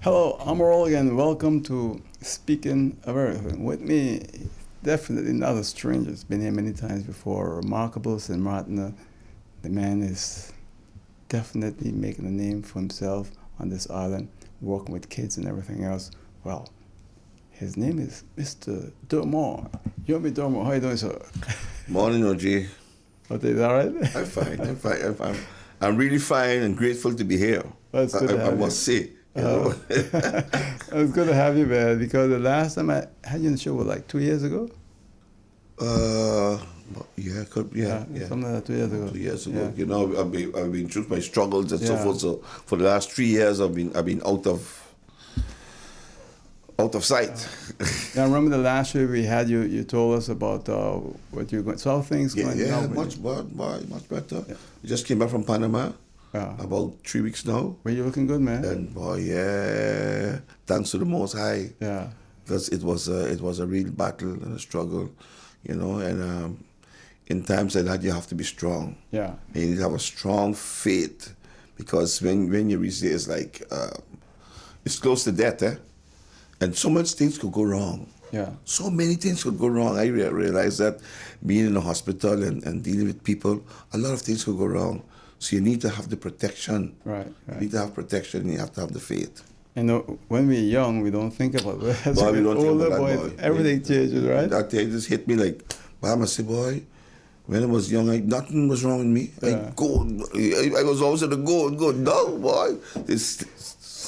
Hello, I'm Earl again. Welcome to Speaking of Everything. With me, definitely not a stranger. It's been here many times before. Remarkable St. Maarten. The man is definitely making a name for himself on this island, working with kids and everything else. Well, his name is Mr. Dormoy. Yomi Dormoy, how you doing, sir? Morning, OG. What is all right? I'm fine. I'm really fine and grateful to be here. Well, it's good to have I you. must say. It's good to have you, man, because the last time I had you on the show was like 2 years ago? Yeah, Something like that, 2 years ago. 2 years ago. Yeah. You know, I've been through my struggles and so Yeah. forth. So for the last 3 years, I've been out of sight. Yeah, I remember the last year we had you. You told us about what you're going. So how things going Yeah, now? much better. Yeah. I just came back from Panama Yeah. about 3 weeks now, Well, you're looking good, man. and boy, yeah, thanks to the Most High. Yeah. Because it was a real battle and a struggle, you know. And in times like that, you have to be strong. Yeah. And you need to have a strong faith, because when you reach there, it's like it's close to death, eh? And so much things could go wrong. Yeah. So many things could go wrong. I realized that being in a hospital and dealing with people, a lot of things could go wrong. So you need to have the protection. Right. You Right. need to have protection. And you have to have the faith. And when we're young, we don't think about it. As Boy, we we get don't think older, about boy, that, boy. everything changes, right? That day just hit me like, but I say, boy, when I was young, nothing was wrong with me. Yeah. I was always at the go. No, boy.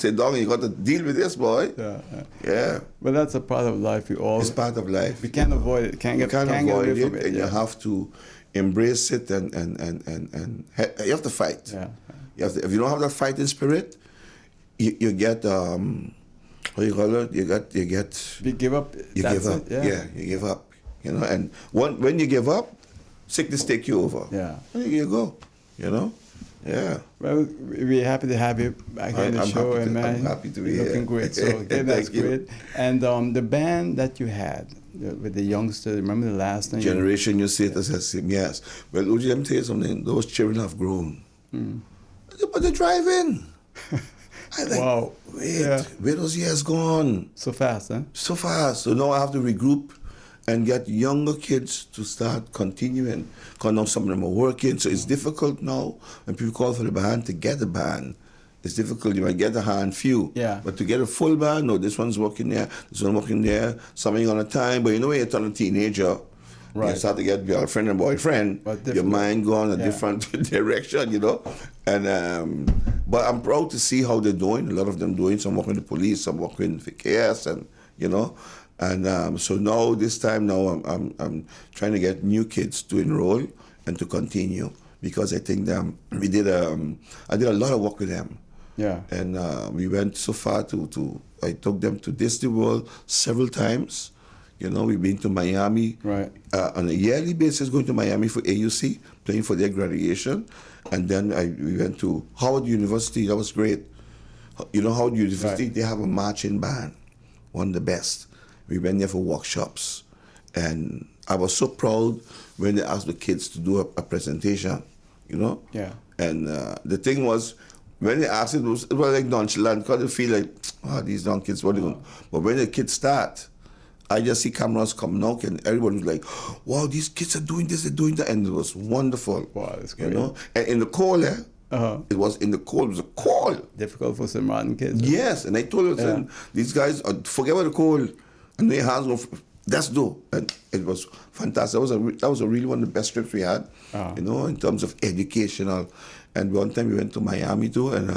Sit down and you got to deal with this, boy. Yeah. Yeah. But that's a part of life. We all It's part of life. we can't avoid it. Can't You get can't can't avoid get away it, from it. and Yeah. you have to embrace it and you have to fight. Yeah. You have to, if you don't have that fighting spirit, you get what do you call it? You get We give up. you That's give up. it. Yeah, you give up. You know, and when you give up, sickness take you over. Yeah. And you go. You know. Yeah. Well, we're happy to have you back here on the I'm show, happy and to- man, I'm happy to be you're looking here. great. So again, that's Thank you. great. And the band that you had with the youngsters, remember the last time? Generation, you say it as I say, yes. Well, Uji, let me tell you something. Those children have grown. But they're driving. I like, Wow. wait, Yeah. where those years gone? So fast, huh? So fast. So now I have to regroup and get younger kids to start continuing. Because now some of them are working. So it's difficult now when people call for the band to get a band. It's difficult. You might get a hand few. Yeah. But to get a full band, no, this one's working there, this one working there, something on a time. But you know when you turn a teenager, Right. you start to get girlfriend and boyfriend, But your different. mind go in a Yeah. different direction, you know. And but I'm proud to see how they're doing. A lot of them doing. Some working with the police, some working for KS, and you know. And so now this time now I'm trying to get new kids to enroll and to continue, because I think I did a lot of work with them. Yeah. And we went so far I took them to Disney World several times. You know, we've been to Miami. Right. On a yearly basis, going to Miami for AUC, playing for their graduation. And then we went to Howard University. That was great. You know, Howard University, Right. they have a marching band, one of the best. We went there for workshops. And I was so proud when they asked the kids to do a presentation, you know? Yeah. And the thing was, when they asked it was like nonchalant, because they feel like, oh, these young kids, what are they going? But when the kids start, I just see cameras come knock, and everybody was like, wow, these kids are doing this, they're doing that. And it was wonderful. Wow, that's You great. know? And in the call, it was in the call, it was a call. Difficult for St. Martin kids. Yes, and I told them, Yeah. these guys, forget about the call, and their hands go, let's do. And it was fantastic. That was a really one of the best trips we had, you know, in terms of educational. And one time we went to Miami too, and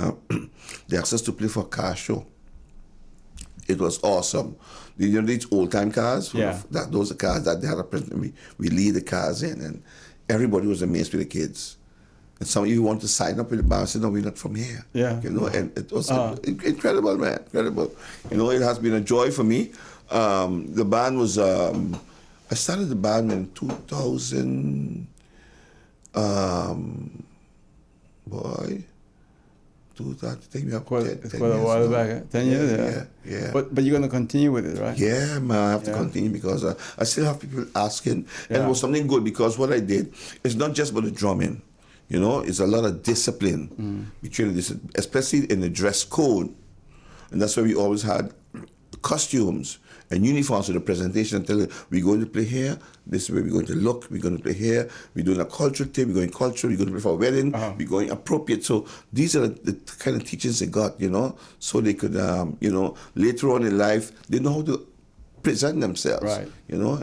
they asked us to play for a car show. It was awesome. You know these old time cars? Yeah. Those are cars that they had a president. We lead the cars in, and everybody was amazed with the kids. And some of you want to sign up with the band. I said, no, we're not from here. Yeah. You know, and it was incredible, man. Incredible. You know, it has been a joy for me. The band was, I started the band in 2000, boy, 2000, take me up Quite, 10, it's 10 quite a years while now. back. 10 years, Yeah. But you're going to continue with it, right? Yeah, man, I have to Yeah. continue, because I still have people asking. And Yeah. it was something good, because what I did, it's not just about the drumming. You know, it's a lot of discipline between this, especially in the dress code. And that's why we always had costumes and uniforms for the presentation and tell you, we're going to play here, this is where we're going to look, we're going to play here, we're doing a cultural thing, we're going cultural, we're going to play for a wedding, we're going appropriate. So these are the kind of teachings they got, so they could, later on in life, they know how to present themselves, right.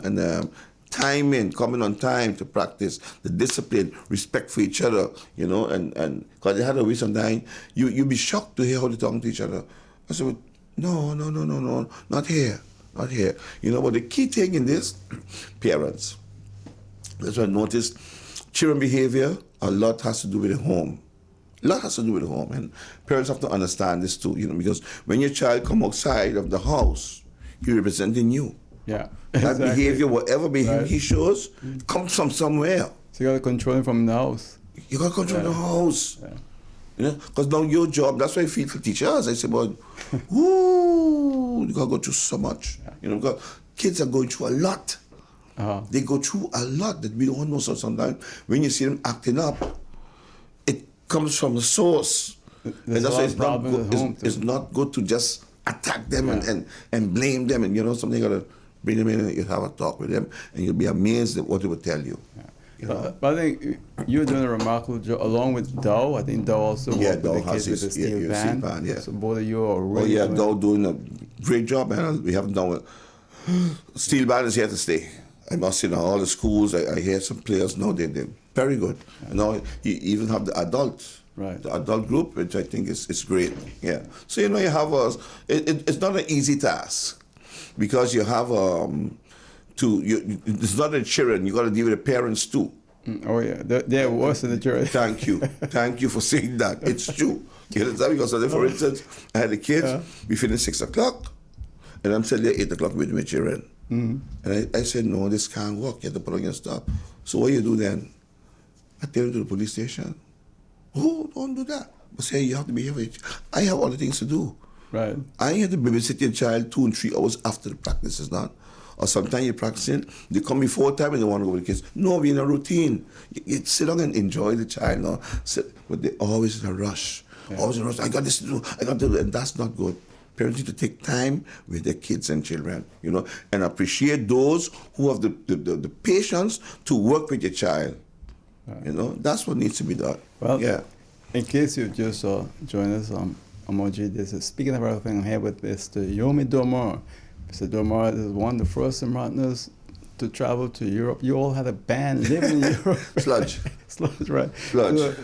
And timing, coming on time to practice, the discipline, respect for each other, and because they had a way sometimes, you'd be shocked to hear how they talk to each other. I said, no, not here. But the key thing in this, parents. That's what I noticed. Children behavior, a lot has to do with the home. A lot has to do with the home. And parents have to understand this too, because when your child come outside of the house, he's representing you. Yeah. That behavior, whatever behavior he shows, comes from somewhere. So you got to control him from the house. You got to control the house. Because now your job, that's why I feel for teachers. I say, you got to go through so much. Because kids are going through a lot. They go through a lot that we don't know. So sometimes when you see them acting up, it comes from the source. There's and that's why it's not good to just attack them and blame them. And something you got to bring them in and you have a talk with them, and you'll be amazed at what they will tell you. But I think you're doing a remarkable job along with Dow. I think Dow also worked with the kids with the steel band. So both of you are really Dow doing a great job, and we haven't done it. Steel band is here to stay. I must say, all the schools, I hear some players now, they're very good. Now you even have the adults. Right. The adult group, which I think is great. Yeah. So you have it's not an easy task, because you have it's not the children. You got to deal with the parents too. Oh yeah, they're worse than the children. Thank you for saying that. It's true. You understand? Because for instance, I had the kids. We finished 6 o'clock, and I'm still there 8 o'clock with my children. And I said, no, this can't work. You have to put on your stuff. So what you do then? I take them to the police station. Oh, don't do that. But say you have to behave with it. I have other things to do. Right. I had to babysit your child 2 and 3 hours after the practice is done. Or sometimes you're practicing, they come before time and they want to go with the kids. No, we're in a routine. You sit down and enjoy the child. No? But they're always in a rush. Yeah. Always in a rush. I got this to do. I got to do. And that's not good. Parents need to take time with their kids and children, and appreciate those who have the patience to work with your child. Right. That's what needs to be done. Well, in case you just joined us on Emoji, this is Speaking of Everything. I'm here with Mr. Urmain Dormoy. Mr. Dormoy is one of the first Martiners to travel to Europe. You all had a band living in Europe. Sludge. Sludge, right. Sludge. So,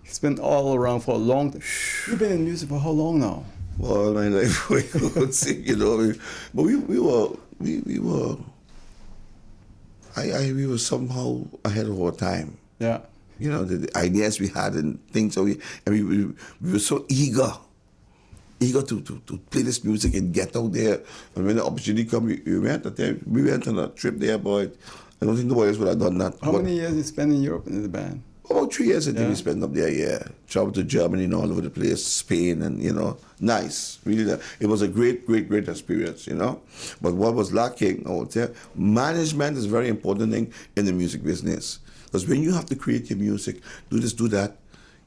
it's been all around for a long time. You've been in music for how long now? Well, my life, we could see, but we were somehow ahead of our time. Yeah. The ideas we had and things, so we were so eager to play this music and get out there. And when the opportunity came, we went on a trip there, boy. I don't think nobody else would have done that. How many years you spent in Europe in the band? About 3 years I think we spent up there, Traveled to Germany and all over the place, Spain, and, nice. Really, it was a great, great, great experience, But what was lacking, I would say, management is a very important thing in the music business. Because when you have to create your music, do this, do that,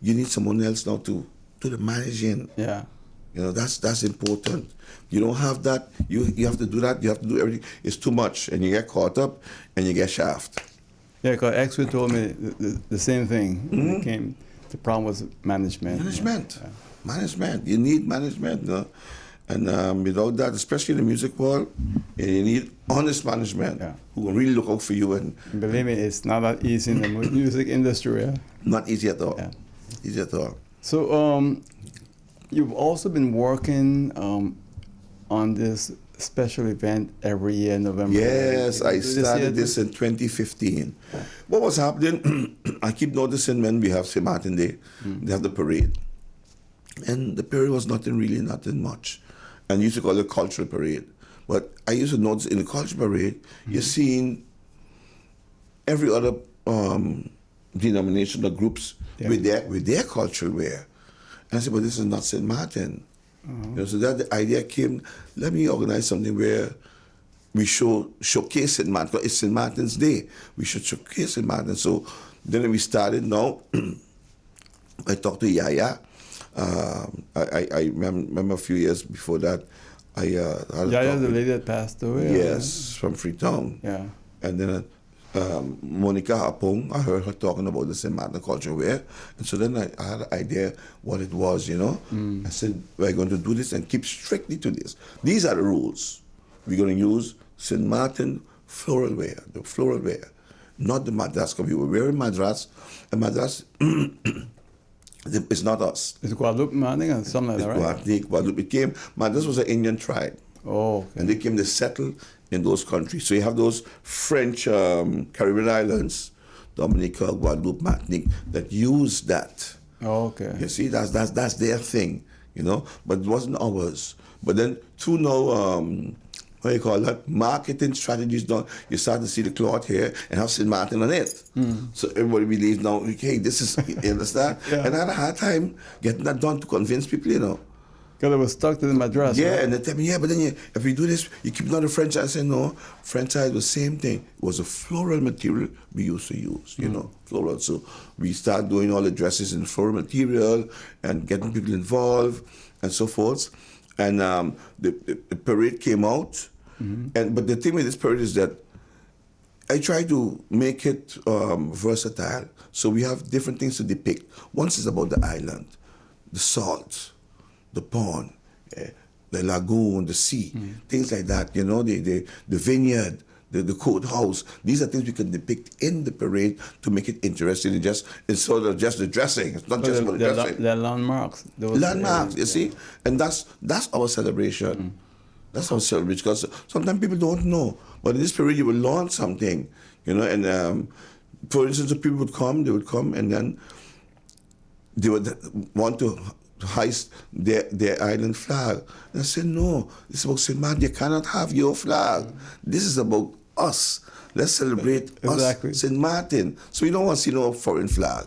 you need someone else now to do the managing. Yeah. That's important. You don't have that, you have to do that, you have to do everything. It's too much, and you get caught up, and you get shafted. Yeah, because actually told me the same thing. When it came, the problem was management. Management. You need management. And without that, especially in the music world, you need honest management who will really look out for you. And believe me, it's not that easy in the music industry. Yeah? Not easy at all. Yeah. Easy at all. So you've also been working on this special event every year in November. Yes, I started this in 2015. What was happening, I keep noticing when we have St. Maarten Day, they have the parade. And the parade was nothing much. And you used to call it a cultural parade. But I used to notice in the cultural parade, you're seeing every other denomination or groups with their cultural wear. And I said, but this is not St. Maarten. So that the idea came, let me organize something where we showcase St. Maarten. It's St. Maarten's Day. We should showcase St. Maarten. So then we started now. I talked to Yaya, I remember a few years before that, I had a Yeah, talk the with, lady that passed away. yes, from Freetown. Yeah. And then Monica Apong, I heard her talking about the St. Martin culture wear. And so then I had an idea what it was, you know. I said, we're going to do this and keep strictly to this. These are the rules. We're going to use St. Martin floral wear, the floral wear, not the Madras. Because we were wearing Madras, and Madras it's not us. It's Guadalupe Manning and something like that, right? Guadalupe. It came, Madras was an Indian tribe. Oh, okay. And they came to settle in those countries. So you have those French Caribbean islands, Dominica, Guadeloupe, Martinique, that use that. Oh, okay. You see, that's their thing, you know. But it wasn't ours. But then through now, what do you call that? Marketing strategies done. You start to see the cloth here and have St. Martin on it. So everybody believes now, okay, this is, you understand? Yeah. And I had a hard time getting that done to convince people, you know. Because it was stuck to the Madras. Yeah, right? and they tell me, yeah, but then if we do this, you keep doing the French. I said, no, French side was the same thing. It was a floral material we used to use, you know, floral. So we start doing all the dresses in floral material and getting people involved and so forth. And the parade came out. But the thing with this parade is that I try to make it versatile. So we have different things to depict. Once is about the island, the salt, the pond, the lagoon, the sea, things like that, you know, the vineyard, the courthouse. These are things we can depict in the parade to make it interesting. It's sort of just the dressing. It's not just about the dressing. They're landmarks. Landmarks, you see? And that's our celebration. That's our celebration, because sometimes people don't know. But in this parade, you will learn something, you know, and for instance, if people would come, and then they would want to hoist their island flag. And I said, no, it's about St. Martin. You cannot have your flag. This is about us. Let's celebrate Exactly. us, St. Martin. So we don't want to see no foreign flag.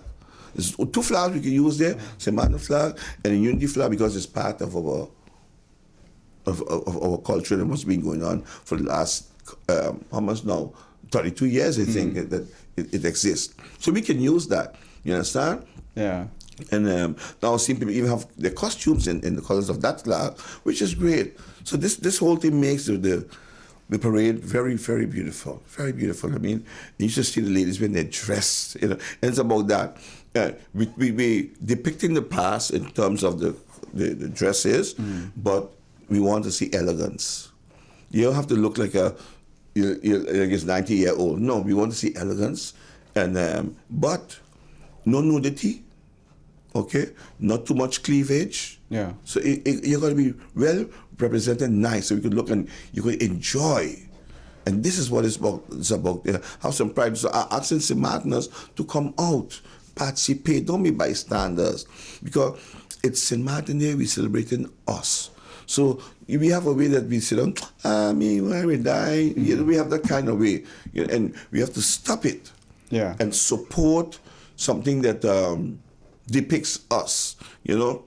There's two flags we can use there, St. Martin flag and a unity flag, because it's part of our culture and what's been going on for the last, how much now? 32 years, I think, that it exists. So we can use that. You understand? Yeah. And now seeing people even have their costumes in the colors of that flag, which is great. So this whole thing makes the parade very, very beautiful. Very beautiful. I mean, you just see the ladies when they're dressed, you know, and it's about that. We depicting the past in terms of the dresses, but we want to see elegance. You don't have to look like you're like a 90-year-old. No, we want to see elegance, and but no nudity. Okay, not too much cleavage. Yeah. So you're going to be well represented, nice, so you could look and you could enjoy. And this is what it's about. Have some pride. So I'm asking St. Martiners to come out, participate. Don't be bystanders, because it's St. Martin Day. We're celebrating us. So we have a way that we sit down. When we die, you know, we have that kind of way, you know, and we have to stop it. Yeah. And support something that depicts us, you know.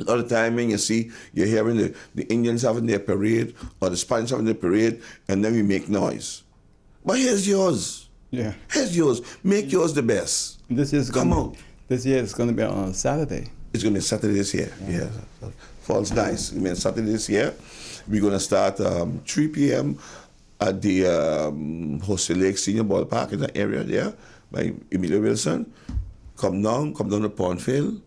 A lot of time when you see, you're hearing the Indians having their parade or the Spanish having their parade, and then we make noise. But here's yours. Yeah. Here's yours. Make yours the best. This year's Come out. This year it's going to be on a Saturday. It's going to be Saturday this year. Yeah. Falls nice. I mean, Saturday this year. We're going to start 3 p.m. at the Jose Lake Senior Ballpark in that area there by Emilio Wilson. Come down to Pondfield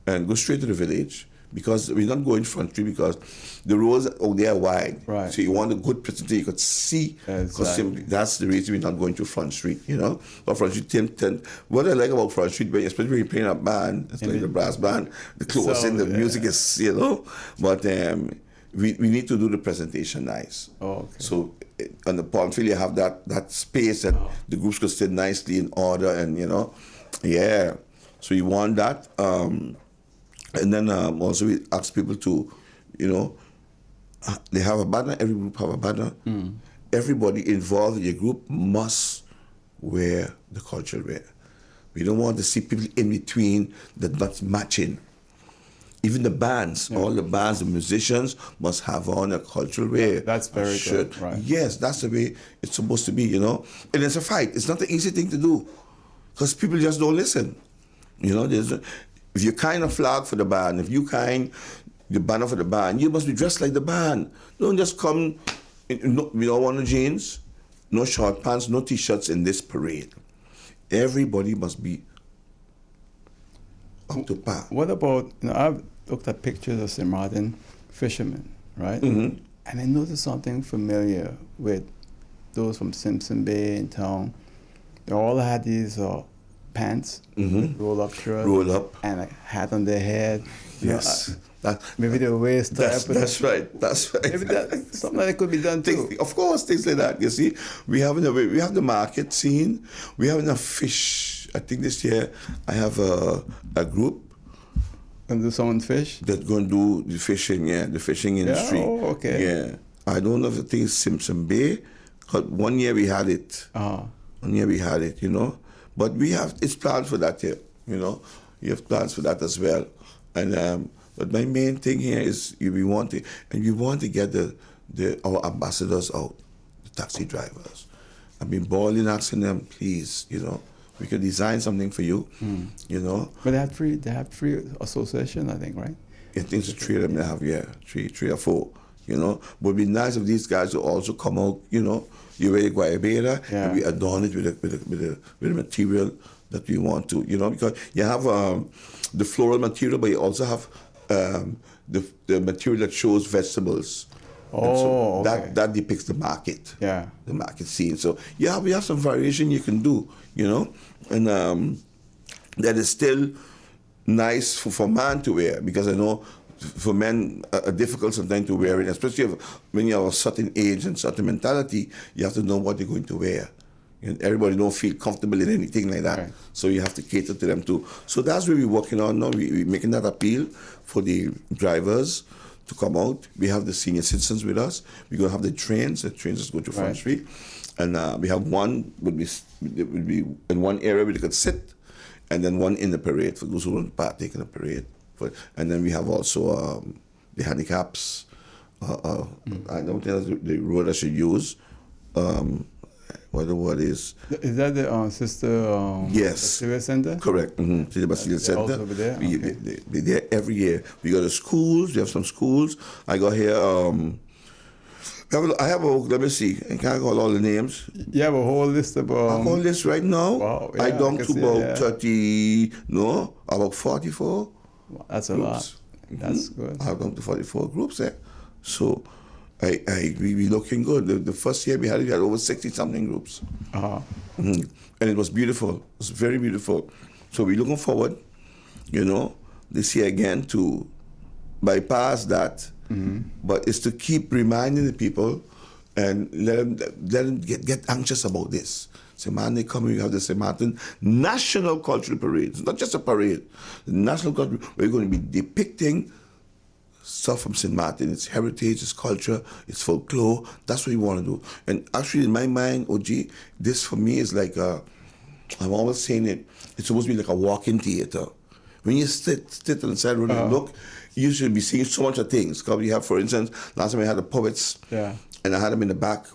and go straight to the village, because we're not going Front Street because the roads out there are wide. Right. So you want a good presentation you could see. Exactly. That's the reason we're not going to Front Street, you know. But Front Street, what I like about Front Street, especially when you're playing a band, it's like the brass band, the closing, the music is, you know. But we need to do the presentation nice. Oh, okay. So on the Pondfield, you have that space that the groups could sit nicely in order, and, you know. Yeah, so you want that, and then also we ask people to, you know, they have a banner. Every group have a banner. Everybody involved in your group must wear the cultural wear. We don't want to see people in between that not matching. Even the bands, all the bands, the musicians must have on a cultural wear. That's very good, right? Yes, that's the way it's supposed to be, you know. And it's a fight. It's not an easy thing to do, because people just don't listen. You know, If you're kind of flag for the band, if you kind the banner for the band, you must be dressed like the band. Don't just come we don't want no jeans, no short pants, no t-shirts in this parade. Everybody must be up to par. What about, I've looked at pictures of St. Maarten fishermen, right? Mm-hmm. And I noticed something familiar with those from Simpson Bay in town. They all had these pants, roll-up shirt, Roll up. and a hat on their head. Yes. Maybe the waist type. That's right. That's right. Maybe something like that could be done too. Of course, things like that. You see, we have the market scene. We have enough fish. I think this year I have a group And do someone fish? that's going to do the fishing. Yeah, the fishing industry. Yeah, oh, okay. Yeah, I don't know if the thing is Simpson Bay. 'Cause one year we had it. One year we had it. But it's planned for that year. You have plans for that as well. And but my main thing here is we want to get our ambassadors out, the taxi drivers. I've been boiling asking them, please, we can design something for you, But they have free association, I think, right? I think it's 3 of them they have, yeah, three or 4, But it'd be nice if these guys would also come out, you wear guayabera, and we adorn it with the material that we want to, because you have the floral material, but you also have the material that shows vegetables. Oh, okay. That depicts the market. Yeah. The market scene. So we have some variation you can do, and that is still nice for man to wear, because I know for men are difficult sometimes to wear it, especially when you have a certain age and certain mentality. You have to know what you're going to wear. And everybody don't feel comfortable in anything like that. Right. So you have to cater to them too. So that's what we're working on now. We're making that appeal for the drivers to come out. We have the senior citizens with us. We're going to have the trains. The trains just go to Front Street. And we have one would be in one area where they could sit, and then one in the parade for those who want to partake in the parade. And then we have also the handicaps. I don't think the road I should use. What the word is? Is that the sister? Yes. Bacteria Center? Correct. The Bacteria Center. Also over there? They're there every year. We go to schools. We have some schools. I got here. I have let me see. I can't call all the names. You have a whole list of. A whole list right now. Wow. Yeah, I down to about 30. No, about 44. Wow, that's a groups. lot. That's good. I have down to 44 groups there. So. We looking good. The first year we had over 60-something groups. And it was beautiful. It was very beautiful. So we're looking forward, this year again to bypass that. But it's to keep reminding the people and let them get anxious about this. St. Maarten, they come, we have the St. Maarten National Cultural Parade. It's not just a parade. The National Cultural Parade, we're going to be depicting stuff from St. Maarten, its heritage, its culture, its folklore. That's what we want to do. And actually, in my mind, OG, this for me is like I'm always saying it's supposed to be like a walk-in theater. When you sit on the side road and look, you should be seeing so much of things. Because we have, for instance, last time I had the poets, and I had them in the back,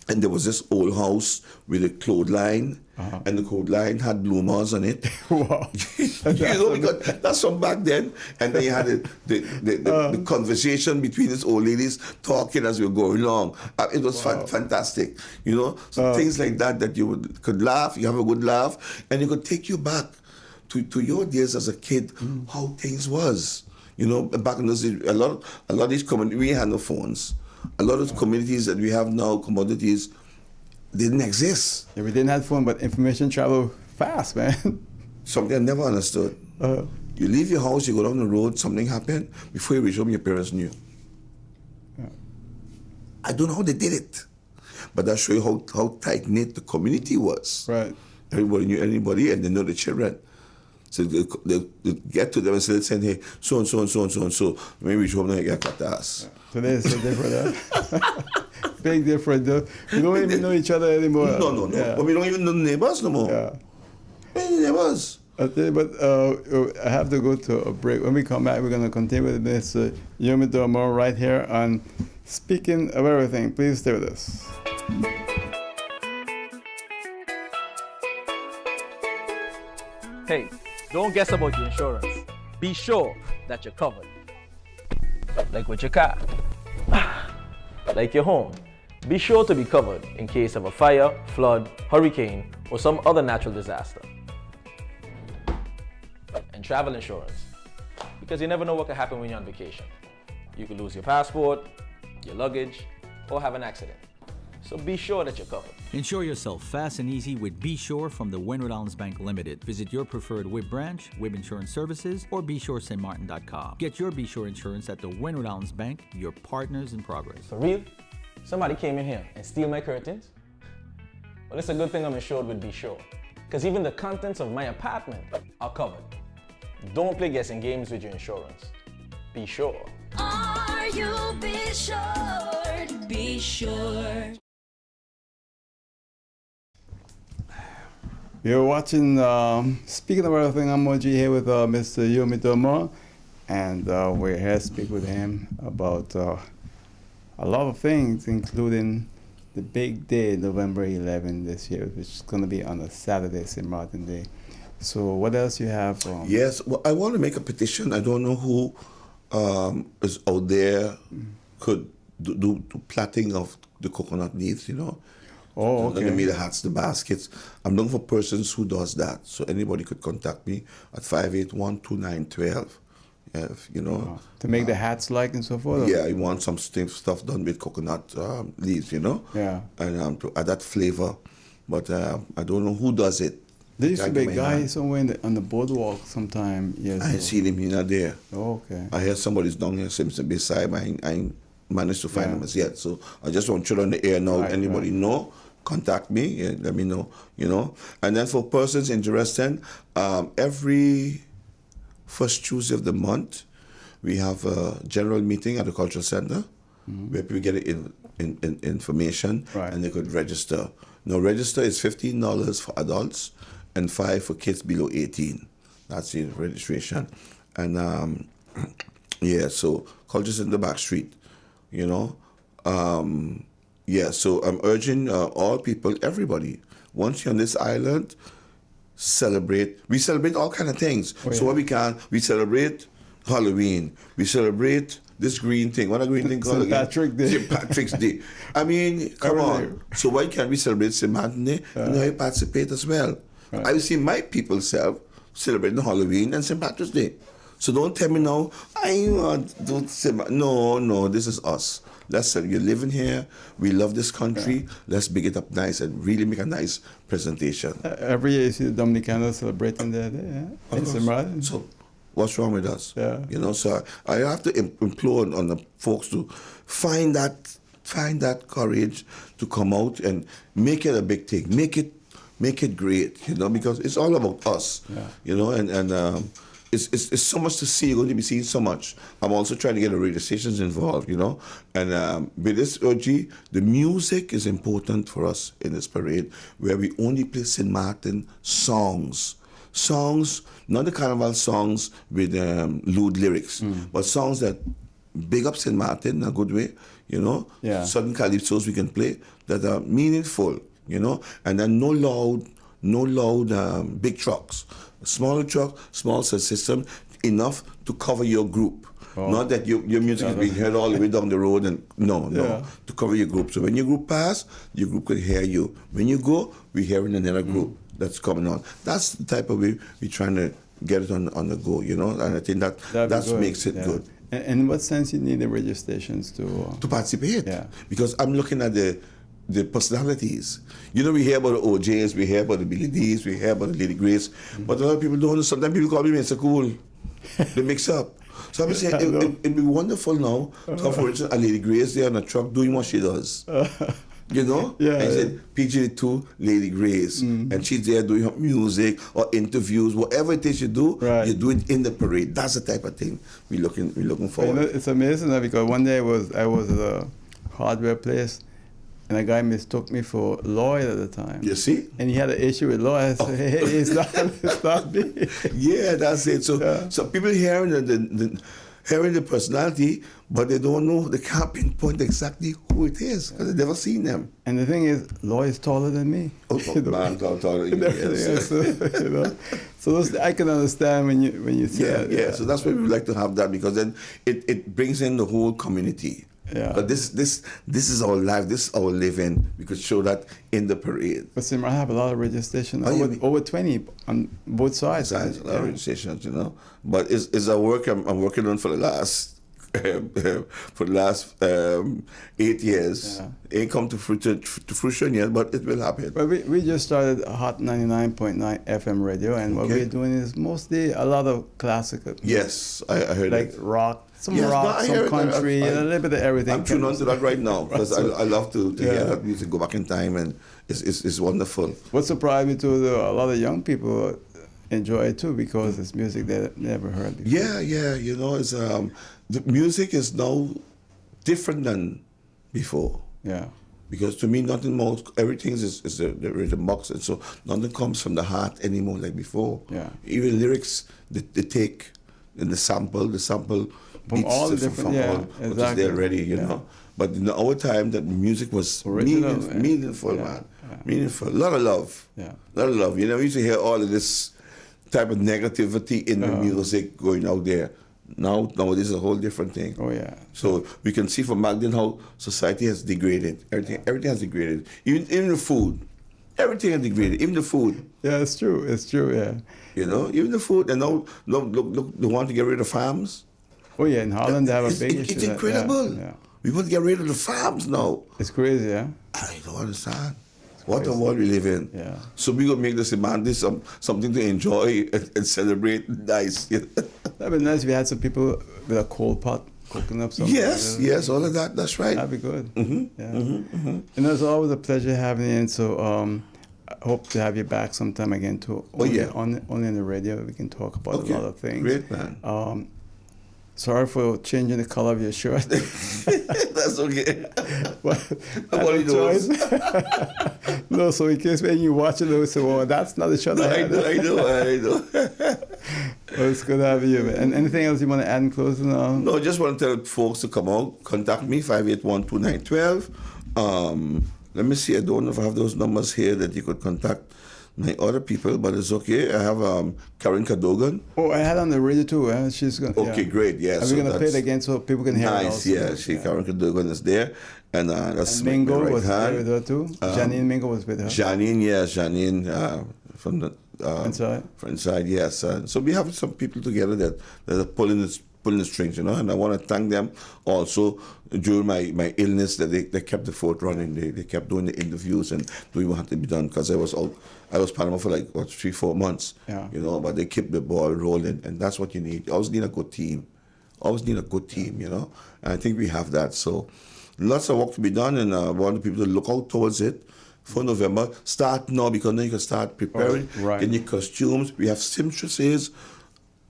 and there was this old house with a clothesline, and the clothesline had bloomers on it. Wow. Because that's from back then. And then you had the conversation between these old ladies talking as we were going along. It was fantastic. So things like that you could laugh, you have a good laugh, and it could take you back to your days as a kid, how things was. Back in those days, a lot of these communities, we had no phones. A lot of communities that we have now, commodities, didn't exist. Yeah, we didn't have phone, but information traveled fast, man. Something I never understood. You leave your house, you go down the road, something happened, before you reach home, your parents knew. I don't know how they did it, but that shows you how tight-knit the community was. Right. Everybody knew anybody, and they know the children. So they get to them and say, hey, so and so and so and so and so. When we reach home, they get cut the ass. Today is so different. Big different. We don't even know each other anymore. No. Yeah. But we don't even know the neighbors no more. Yeah. The neighbors. Okay, but I have to go to a break. When we come back, we're going to continue with this Urmain Dormoy right here on Speaking of Everything. Please stay with us. Hey, Don't guess about your insurance. Be sure that you're covered. Like with your car. Like your home. Be sure to be covered in case of a fire, flood, hurricane, or some other natural disaster. And travel insurance. Because you never know what could happen when you're on vacation. You could lose your passport, your luggage, or have an accident. So be sure that you're covered. Insure yourself fast and easy with Be Sure from the Windward Islands Bank Limited. Visit your preferred WIB branch, WIB Insurance Services, or BeSureStMartin.com. Get your Be Sure insurance at the Windward Islands Bank, your partners in progress. For real? Somebody came in here and steal my curtains? Well, it's a good thing I'm insured with Be Sure. Because even the contents of my apartment are covered. Don't play guessing games with your insurance. Be sure. Are you be sure? Be sure. You're watching Speaking of Everything. I'm Moji here with Mr. Urmain Dormoy, and we're here to speak with him about a lot of things, including the big day, November 11 this year, which is going to be on a Saturday, St. Martin Day. So what else you have? Yes, well, I want to make a petition. I don't know who is out there could do plaiting of the coconut leaves, you know. Oh, okay. They made the hats, the baskets. I'm looking for persons who does that. So anybody could contact me at 581-2912. You know. To make the hats like and so forth? Yeah, I want some stuff done with coconut leaves, you know. Yeah. And to add that flavor. But I don't know who does it. There used to be a guy somewhere on the boardwalk sometime. Yes. I ain't seen him, he's not there. Oh, okay. I hear somebody's down here Simpson beside me. I ain't managed to find him as yet. So I just want to chill on the air now. Right, Anybody know? Contact me. Yeah, let me know. You know. And then for persons interested, every first Tuesday of the month, we have a general meeting at the cultural center where people get information and they could register. Now, register is $15 for adults and $5 for kids below 18. That's the registration. And yeah, so culture's in the back street, you know. Yeah, so I'm urging all people, everybody, once you're on this island, celebrate. We celebrate all kind of things. Oh, yeah. So what we can, we celebrate Halloween. We celebrate this green thing. What a green thing called again? Patrick's Day. St. Patrick's Day. I mean, come on. So why can't we celebrate St. Martin Day? You know, I participate as well. Right. I see my people celebrating Halloween and St. Patrick's Day. So don't tell me now, don't say, no, this is us. Let's say you're living here, we love this country, let's big it up nice and really make a nice presentation. Every year you see the Dominicanos celebrating their day, yeah? In St. Martin. So what's wrong with us? Yeah. You know, so I have to implore on the folks to find that courage to come out and make it a big thing. Make it great, you know, because it's all about us. Yeah. You know, and it's so much to see. You're going to be seeing so much. I'm also trying to get the radio stations involved, you know. And with this OG, the music is important for us in this parade, where we only play St. Martin songs. Songs, not the carnival songs with lewd lyrics, but songs that big up St. Martin in a good way, you know. Yeah. Certain calypsos we can play that are meaningful, you know. And then no loud big trucks. Smaller truck, small sound system, enough to cover your group. Oh. Not that your music is being heard all the way down the road and no, to cover your group. So when your group pass, your group can hear you. When you go, we're hearing another group that's coming on. That's the type of way we're trying to get it on the go, you know, and I think that makes it good. And in what sense you need the radio stations to participate? Yeah. Because I'm looking at the personalities. You know, we hear about the OJs, we hear about the Billy D's, we hear about the Lady Grace, but a lot of people don't know. Sometimes people call me Mr. Cool. They mix up. So I'm saying it'd be wonderful now to have, for instance, a Lady Grace there on a truck doing what she does. You know? Yeah. And said PG2 Lady Grace. And she's there doing her music or interviews, whatever it is you do, you do it in the parade. That's the type of thing we're looking forward. You know, it's amazing because one day I was at a hardware place, and a guy mistook me for Lloyd at the time. You see? And he had an issue with Lloyd. I said, hey, it's not me. Yeah, that's it. So people hearing hearing the personality, but they don't know, they can't pinpoint exactly who it is because they've never seen them. And the thing is, Lloyd is taller than me. Oh, man, taller than you, yes. You know? So those, I can understand when you say Yeah, that. yeah. So that's why we would like to have that, because then it brings in the whole community. Yeah. But this is our life. This is our living. We could show that in the parade. But Simran, I have a lot of radio stations, Oh, yeah. over 20 on both sides. Besides a lot of Yeah. radio stations, you know. But it's a work I'm working on for the last 8 years. Yeah. Ain't come to fruition yet, but it will happen. But we just started Hot 99.9 FM radio, and what Okay. we're doing is mostly a lot of classical. Yes, I heard Like it. rock, some Yes, no, rock, I some hear it. country, I- a little bit of everything. I'm tuned on to that right now because I love to hear Yeah. that music, go back in time, and it's wonderful. What surprised me too, though, a lot of young people enjoy it too because it's music they never heard before. Yeah, yeah, you know, it's the music is now different than before. Yeah. Because to me, nothing more, everything is the rhythm box, and so nothing comes from the heart anymore like before. Yeah. Even lyrics, they take in the sample From beats all the different- yeah, what is exactly. there already, you Yeah. know. But in our time, that music was Original, meaningful, yeah, man. yeah. Meaningful. A lot of love. Yeah. A lot of love. You know, we used to hear all of this type of negativity in the music going out there. Nowadays, is a whole different thing. Oh yeah. So we can see from back then how society has degraded. Everything has degraded. Even the food. Everything has degraded. Even the food. Yeah, it's true. It's true. Yeah. You know, even the food. And now look, they want to get rid of farms. Oh yeah. In Holland, they have a It's, big it- issue. it's that- incredible. Yeah. We want to get rid of the farms now. It's crazy. Yeah. I don't understand. What a world we live in. Yeah. So we gonna make this man this something to enjoy and celebrate. Nice. That'd be nice if you had some people with a coal pot cooking up something. Yes, all of that. That's right. That'd be good. Mm-hmm. Yeah. And it's always a pleasure having you. And so I hope to have you back sometime again too. Yeah. Only on the radio we can talk about Okay. a lot of things. Great, man. Sorry for changing the color of your shirt. That's okay. But I Nobody had no knows. choice. No, so in case when you watch it, they'll say, well, that's not the shirt I I had. know. Well, it's good to have you. And anything else you want to add in closing? No, just want to tell folks to come out. Contact me, 581-2912. Let me see. I don't know if I have those numbers here that you could contact my other people, but it's okay. I have Karen Cadogan. Oh, I had on the radio too. She's going. Okay, great. Yeah. Are we so going to play it that's again so people can hear it? Nice. Also? Yeah. Karen Cadogan is there. And that's And my Mingo right was there hand. with her too. Janine Mingo was with her. Janine, from the Inside? From inside, yes. So we have some people together that are pulling the strings, you know. And I want to thank them also during my illness that they kept the fort running. They kept doing the interviews and doing what had to be done because I was Panama for like 3-4 months, Yeah. you know. But they kept the ball rolling, and that's what you need. You always need a good team. You know. And I think we have that. So lots of work to be done, and I want the people to look out towards it for November. Start now because then you can start preparing. Oh, right. Getting your costumes. We have seamstresses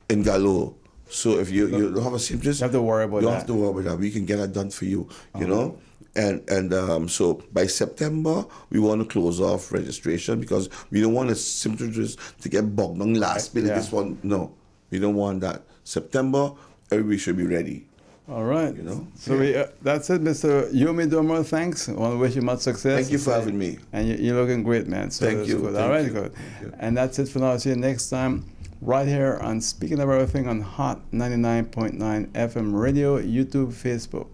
in galore. So if you don't have a seamstress, You have to worry about you don't that. have to worry about that. We can get that done for you. You know. And so by September we want to close off registration because we don't want a seamstress to get bogged down last minute. Yeah. This one, no, we don't want that. September, everybody should be ready. All right. You know? So that's it, Mr. Urmain Dormoy. Thanks. I want to wish you much success. Thank you for having me. And you're looking great, man. So Thank that's you. Good. Thank All right, you. good. Thank you. And that's it for now. See you next time right here on Speaking of Everything on Hot 99.9 FM radio, YouTube, Facebook.